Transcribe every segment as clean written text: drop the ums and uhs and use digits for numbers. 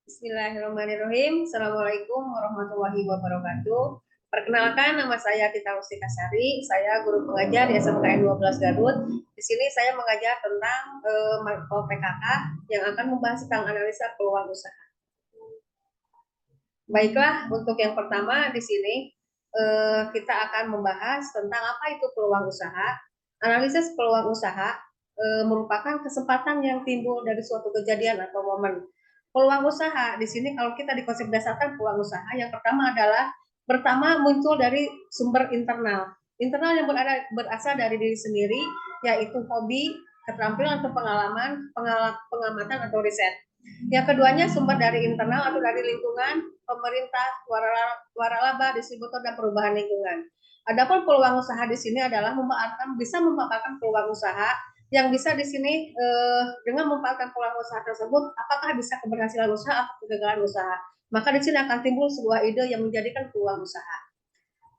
Bismillahirrahmanirrahim. Assalamualaikum warahmatullahi wabarakatuh. Perkenalkan, nama saya Tita Rustikasari. Saya guru pengajar di SMKN 12 Garut. Di sini saya mengajar tentang PKK yang akan membahas tentang analisa peluang usaha. Baiklah, untuk yang pertama di sini kita akan membahas tentang apa itu peluang usaha. Analisis peluang usaha merupakan kesempatan yang timbul dari suatu kejadian atau momen. Peluang usaha di sini kalau kita di konsep dasarkan peluang usaha yang pertama adalah muncul dari sumber internal. Internal yang berasal dari diri sendiri, yaitu hobi, keterampilan atau pengalaman, pengamatan atau riset. Yang keduanya sumber dari internal atau dari lingkungan, pemerintah, waralaba, distributor, dan perubahan lingkungan. Adapun peluang usaha di sini adalah bisa memanfaatkan peluang usaha yang bisa di sini dengan memanfaatkan peluang usaha tersebut, apakah bisa keberhasilan usaha atau kegagalan usaha. Maka di sini akan timbul sebuah ide yang menjadikan peluang usaha.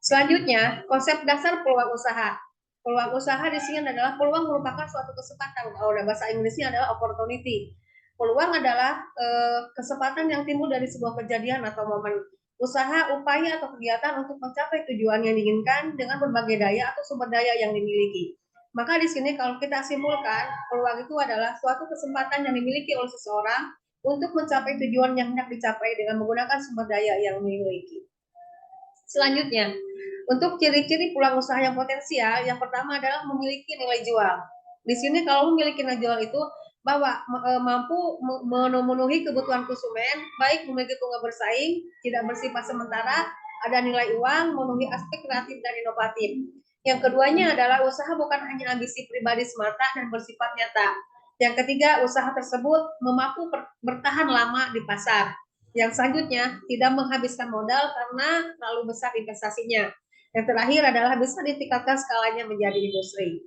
Selanjutnya, konsep dasar peluang usaha. Peluang usaha di sini adalah peluang merupakan suatu kesempatan. Kalau bahasa Inggrisnya adalah opportunity. Peluang adalah kesempatan yang timbul dari sebuah kejadian atau momen usaha, upaya atau kegiatan untuk mencapai tujuan yang diinginkan dengan berbagai daya atau sumber daya yang dimiliki. Maka di sini kalau kita simpulkan, peluang itu adalah suatu kesempatan yang dimiliki oleh seseorang untuk mencapai tujuan yang hendak dicapai dengan menggunakan sumber daya yang dimiliki. Selanjutnya, untuk ciri-ciri peluang usaha yang potensial, yang pertama adalah memiliki nilai jual. Di sini kalau memiliki nilai jual itu bahwa mampu memenuhi kebutuhan konsumen, baik memiliki tunggal bersaing, tidak bersifat sementara, ada nilai uang, memenuhi aspek kreatif dan inovatif. Yang keduanya adalah usaha bukan hanya ambisi pribadi semata dan bersifat nyata. Yang ketiga, usaha tersebut mampu bertahan lama di pasar. Yang selanjutnya, tidak menghabiskan modal karena terlalu besar investasinya. Yang terakhir adalah bisa ditingkatkan skalanya menjadi industri.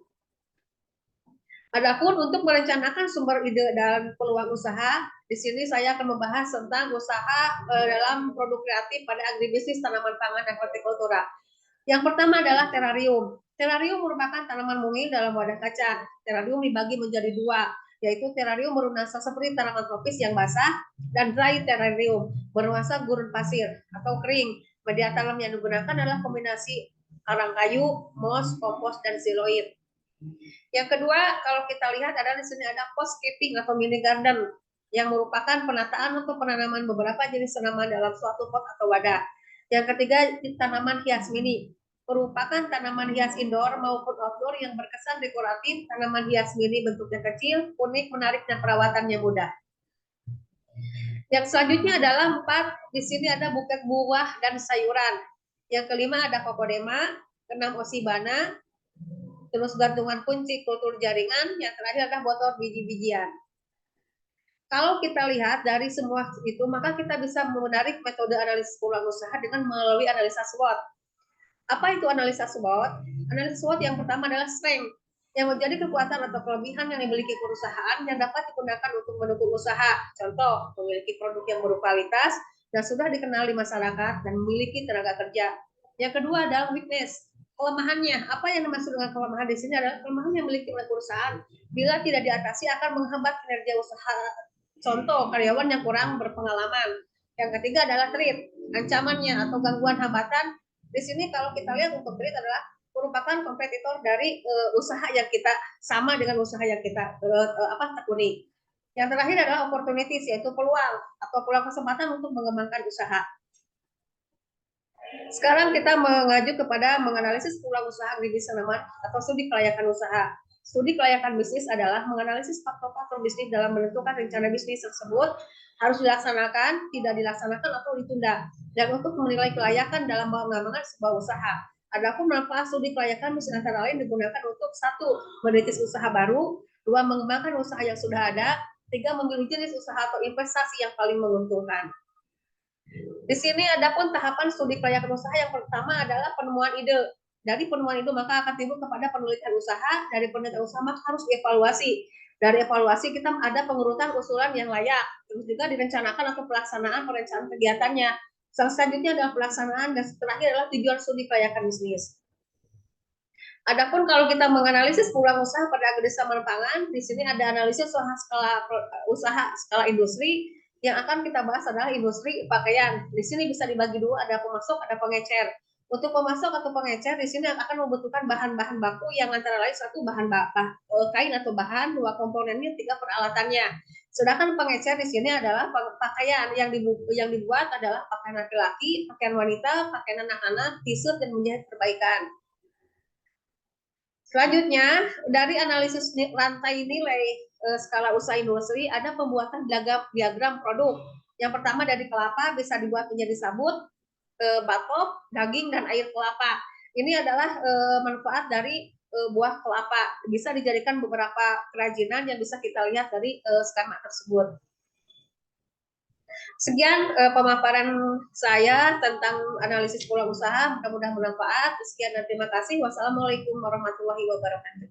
Adapun untuk merencanakan sumber ide dan peluang usaha, di sini saya akan membahas tentang usaha dalam produk kreatif pada agribisnis tanaman pangan dan hortikultura. Yang pertama adalah terarium. Terarium merupakan tanaman mungil dalam wadah kaca. Terarium dibagi menjadi dua, yaitu terarium bernuansa seperti tanaman tropis yang basah dan dry terarium bernuansa gurun pasir atau kering. Media tanam yang digunakan adalah kombinasi karang kayu, moss, kompos, dan siloid. Yang kedua, kalau kita lihat adalah di sini ada poscaping atau mini garden yang merupakan penataan atau penanaman beberapa jenis tanaman dalam suatu pot atau wadah. Yang ketiga, tanaman hias mini merupakan tanaman hias indoor maupun outdoor yang berkesan dekoratif. Tanaman hias mini bentuknya kecil, unik, menarik, dan perawatannya mudah. Yang selanjutnya adalah 4, di sini ada buket buah dan sayuran. Yang kelima ada kokodema, keenam osibana, terus gantungan kunci kultur jaringan, yang terakhir adalah botol biji-bijian. Kalau kita lihat dari semua itu, maka kita bisa menarik metode analisis peluang usaha dengan melalui analisa SWOT. Apa itu analisa SWOT? Analisa SWOT yang pertama adalah strength, yang menjadi kekuatan atau kelebihan yang dimiliki perusahaan yang dapat digunakan untuk mendukung usaha. Contoh, memiliki produk yang berkualitas dan sudah dikenal di masyarakat dan memiliki tenaga kerja. Yang kedua adalah weakness, kelemahannya. Apa yang dimaksud dengan kelemahan di sini adalah kelemahan yang dimiliki oleh perusahaan bila tidak diatasi akan menghambat kinerja usaha. Contoh, karyawan yang kurang berpengalaman. Yang ketiga adalah threat, ancamannya atau gangguan hambatan. Di sini kalau kita lihat untuk threat adalah merupakan kompetitor dari usaha yang kita sama dengan usaha yang kita tekuni. Yang terakhir adalah opportunities, yaitu peluang atau peluang kesempatan untuk mengembangkan usaha. Sekarang kita mengajuk kepada menganalisis peluang usaha agribisnis tanaman atau studi kelayakan usaha. Studi kelayakan bisnis adalah menganalisis faktor-faktor bisnis dalam menentukan rencana bisnis tersebut harus dilaksanakan, tidak dilaksanakan, atau ditunda, dan untuk menilai kelayakan dalam mengembangkan sebuah usaha. Adapun manfaat studi kelayakan bisnis antara lain digunakan untuk 1. Merintis usaha baru, 2. Mengembangkan usaha yang sudah ada, 3. Memilih jenis usaha atau investasi yang paling menguntungkan. Di sini ada pun tahapan studi kelayakan usaha. Yang pertama adalah penemuan ide. Dari penemuan itu maka akan timbul kepada penelitian usaha. Dari penelitian usaha maka harus dievaluasi. Dari evaluasi kita ada pengurutan usulan yang layak. Terus juga direncanakan atau pelaksanaan perencanaan kegiatannya. Selanjutnya adalah pelaksanaan dan terakhir adalah tujuan studi kelayakan bisnis. Adapun kalau kita menganalisis peluang usaha pada agribisnis tanaman pangan, di sini ada analisis usaha skala industri, yang akan kita bahas adalah industri pakaian. Di sini bisa dibagi dua, ada pemasok, ada pengecer. Untuk pemasok atau pengecer di sini akan membutuhkan bahan-bahan baku yang antara lain satu bahan kain atau bahan, dua komponennya, tiga peralatannya. Sedangkan pengecer di sini adalah pakaian yang dibuat adalah pakaian laki-laki, pakaian wanita, pakaian anak-anak, t-shirt dan menjahit perbaikan. Selanjutnya, dari analisis rantai nilai skala usaha industri, ada pembuatan diagram produk. Yang pertama dari kelapa bisa dibuat menjadi sabut, batok, daging, dan air kelapa. Ini adalah manfaat dari buah kelapa. Bisa dijadikan beberapa kerajinan yang bisa kita lihat dari skema tersebut. Sekian pemaparan saya tentang analisis peluang usaha. Mudah-mudahan bermanfaat. Sekian dan terima kasih. Wassalamualaikum warahmatullahi wabarakatuh.